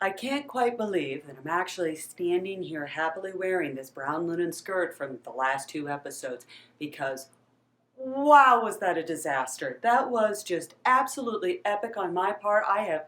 I can't quite believe that I'm actually standing here happily wearing this brown linen skirt from the last 2 episodes because wow, was that a disaster. That was just absolutely epic on my part. I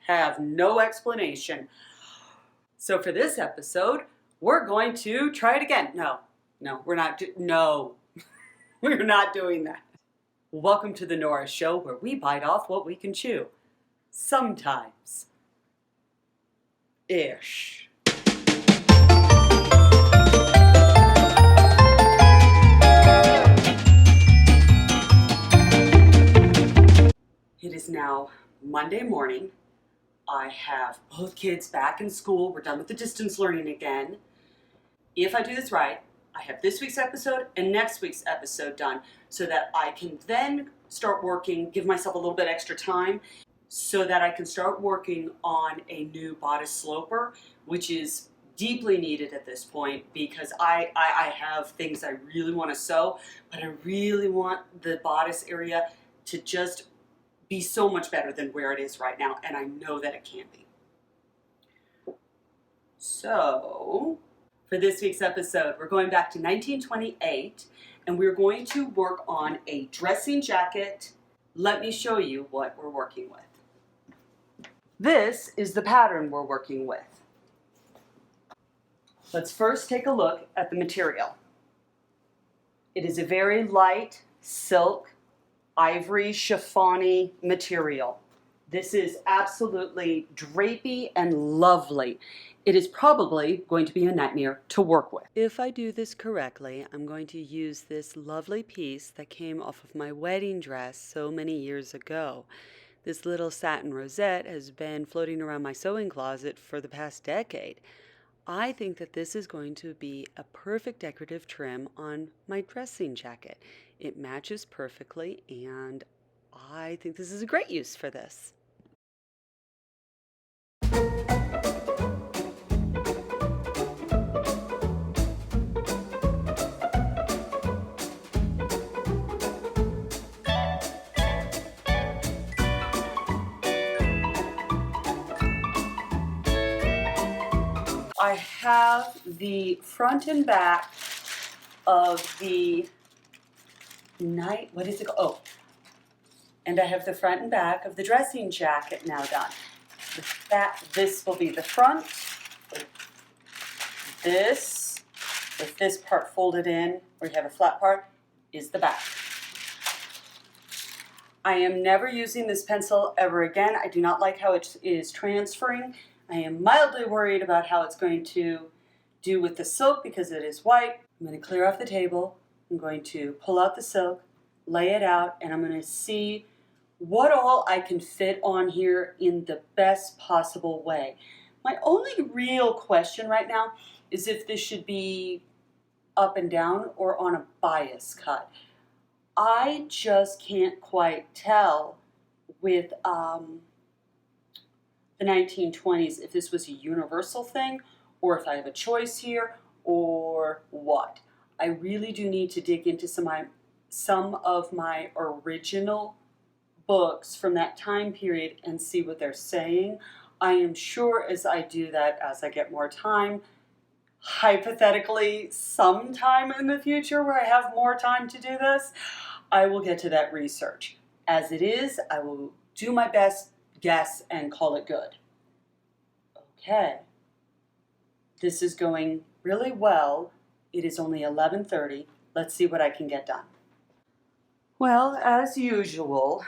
have no explanation. So for this episode, we're going to try it again. No, we're not we're not doing that. Welcome to the Nora Show, where we bite off what we can chew. Sometimes. Ish. It is now Monday morning. I have both kids back in school. We're done with the distance learning again. If I do this right, I have this week's episode and next week's episode done so that I can then start working, give myself a little bit extra time so that I can start working on a new bodice sloper, which is deeply needed at this point because I have things I really want to sew, but I really want the bodice area to just be so much better than where it is right now, and I know that it can be. So, for this week's episode, we're going back to 1928, and we're going to work on a dressing jacket. Let me show you what we're working with. This is the pattern we're working with. Let's first take a look at the material. It is a very light silk, ivory chiffon-y material. This is absolutely drapey and lovely. It is probably going to be a nightmare to work with. If I do this correctly, I'm going to use this lovely piece that came off of my wedding dress so many years ago. This little satin rosette has been floating around my sewing closet for the past decade. I think that this is going to be a perfect decorative trim on my dressing jacket. It matches perfectly, and I think this is a great use for this. I have the front and back of the what is it called? Oh, and I have the front and back of the dressing jacket now done. This will be the front. This, with this part folded in, where you have a flat part, is the back. I am never using this pencil ever again. I do not like how it is transferring. I am mildly worried about how it's going to do with the silk because it is white. I'm going to clear off the table. I'm going to pull out the silk, lay it out, and I'm going to see what all I can fit on here in the best possible way. My only real question right now is if this should be up and down or on a bias cut. I just can't quite tell with the 1920s if this was a universal thing or if I have a choice here or what. I really do need to dig into some of my original books from that time period and see what they're saying. I am sure as I do that, as I get more time, hypothetically sometime in the future where I have more time to do this, I will get to that research. As it is, I will do my best guess and call it good. Okay. This is going really well. It is only 11:30. Let's see what I can get done. Well, as usual,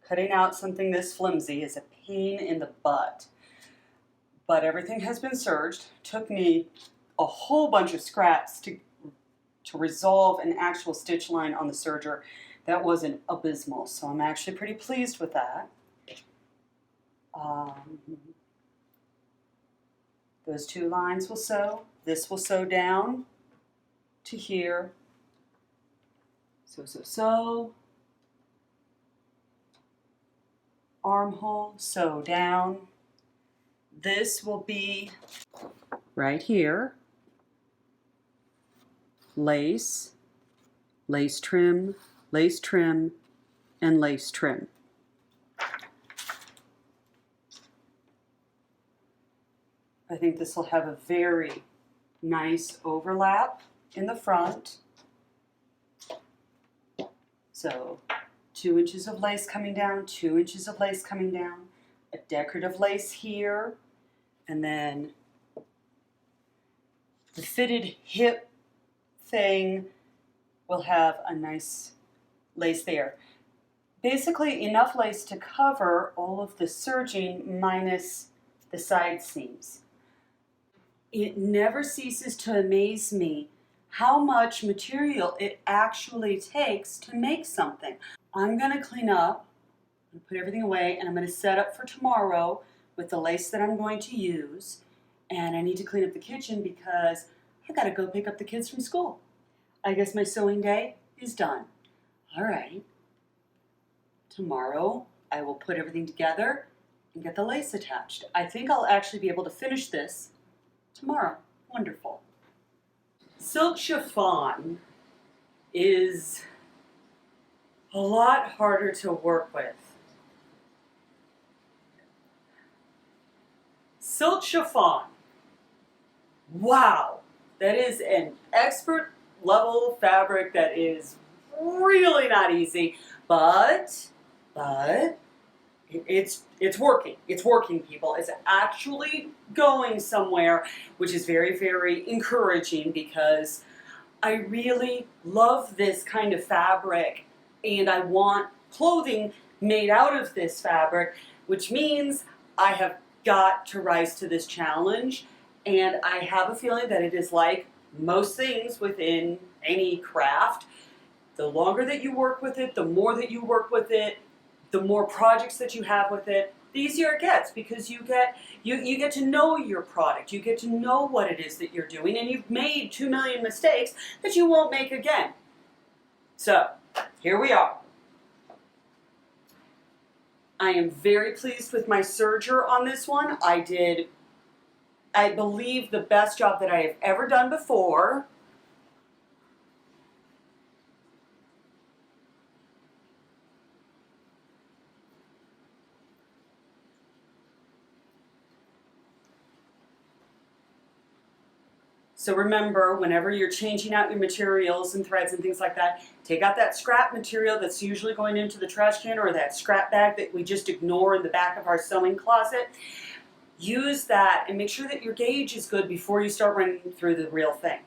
cutting out something this flimsy is a pain in the butt. But everything has been serged. Took me a whole bunch of scraps to resolve an actual stitch line on the serger that wasn't abysmal. So I'm actually pretty pleased with that. Those 2 lines will sew. This will sew down to here. Sew. Armhole, sew down. This will be right here. Lace, lace trim, and lace trim. I think this will have a very nice overlap in the front. So 2 inches of lace coming down, 2 inches of lace coming down, a decorative lace here, and then the fitted hip thing will have a nice lace there. Basically enough lace to cover all of the serging minus the side seams. It never ceases to amaze me how much material it actually takes to make something. I'm going to clean up and put everything away, and I'm going to set up for tomorrow with the lace that I'm going to use. And I need to clean up the kitchen because I got to go pick up the kids from school. I guess my sewing day is done. All right. Tomorrow I will put everything together and get the lace attached. I think I'll actually be able to finish this tomorrow. Wonderful. Silk chiffon is a lot harder to work with. Silk chiffon. Wow, that is an expert level fabric that is really not easy, but it's working. It's working, people. It's actually going somewhere, which is very, very encouraging because I really love this kind of fabric and I want clothing made out of this fabric, which means I have got to rise to this challenge. And I have a feeling that it is like most things within any craft. The longer that you work with it, the more that you work with it, the more projects that you have with it, the easier it gets because you get to know your product. You get to know what it is that you're doing, and you've made 2 million mistakes that you won't make again. So, here we are. I am very pleased with my serger on this one. I did, I believe, the best job that I have ever done before. So remember, whenever you're changing out your materials and threads and things like that, take out that scrap material that's usually going into the trash can or that scrap bag that we just ignore in the back of our sewing closet. Use that and make sure that your gauge is good before you start running through the real thing.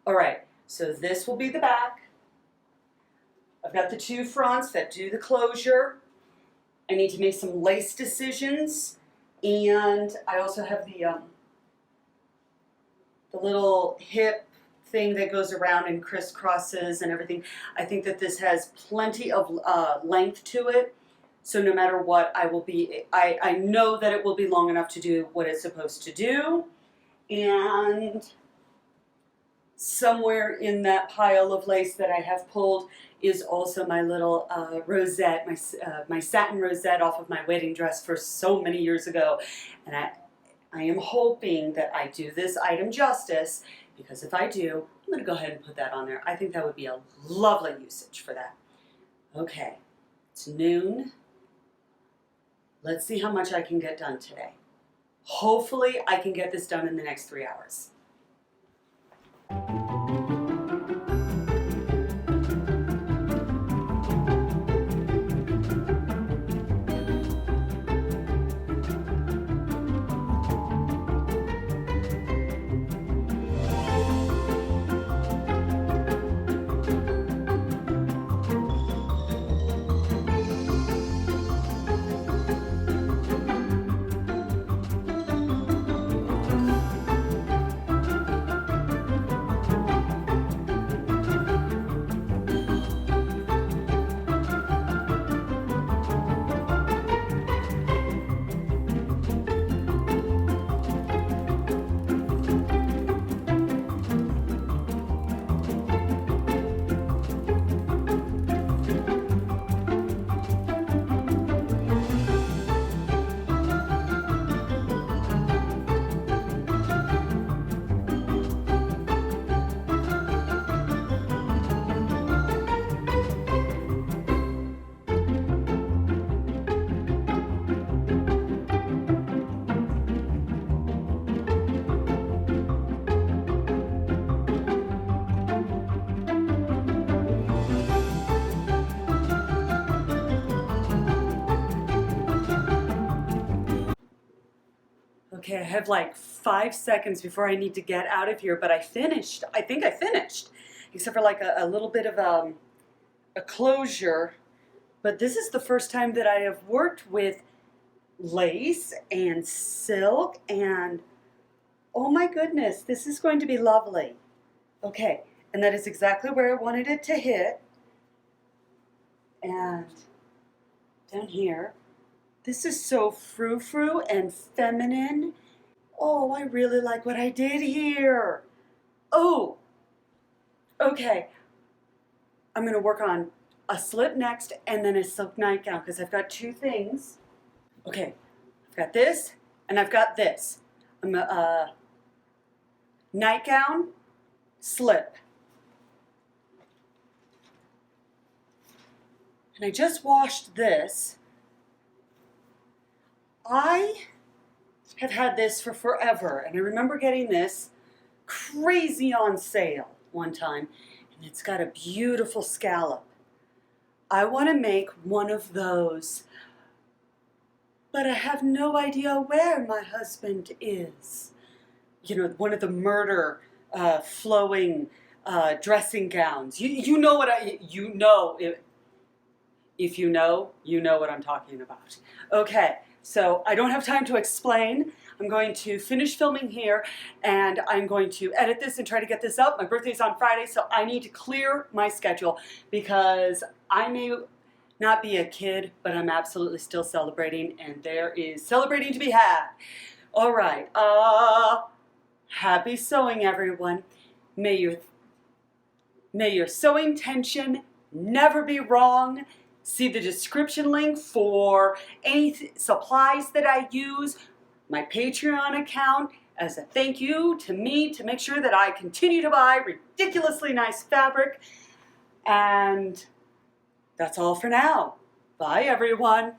All right, so this will be the back. I've got the 2 fronts that do the closure. I need to make some lace decisions, and I also have the little hip thing that goes around and crisscrosses and everything. I think that this has plenty of length to it, so no matter what, I know that it will be long enough to do what it's supposed to do. And somewhere in that pile of lace that I have pulled is also my little rosette, my satin rosette off of my wedding dress for so many years ago. And I am hoping that I do this item justice, because if I do, I'm going to go ahead and put that on there. I think that would be a lovely usage for that. Okay, it's noon. Let's see how much I can get done today. Hopefully I can get this done in the next 3 hours. Okay, I have like 5 seconds before I need to get out of here, but I finished. I think I finished, except for like a little bit of a closure. But this is the first time that I have worked with lace and silk, and oh my goodness, this is going to be lovely. Okay, and that is exactly where I wanted it to hit. And down here, this is so frou-frou and feminine. Oh, I really like what I did here. Oh, okay. I'm gonna work on a slip next and then a silk nightgown because I've got 2 things. Okay, I've got this and I've got this. I'm a nightgown, slip. And I just washed this. I have had this for forever, and I remember getting this crazy on sale one time, and it's got a beautiful scallop. I want to make one of those, but I have no idea where my husband is. You know, one of the murder flowing dressing gowns. You know what you know. If you know what I'm talking about. Okay, so I don't have time to explain. I'm going to finish filming here, and I'm going to edit this and try to get this up. My birthday's on Friday, so I need to clear my schedule because I may not be a kid, but I'm absolutely still celebrating, and there is celebrating to be had. All right, happy sewing, everyone. May your sewing tension never be wrong. See the description link for any supplies that I use, my Patreon account, as a thank you to me to make sure that I continue to buy ridiculously nice fabric. And that's all for now. Bye, everyone.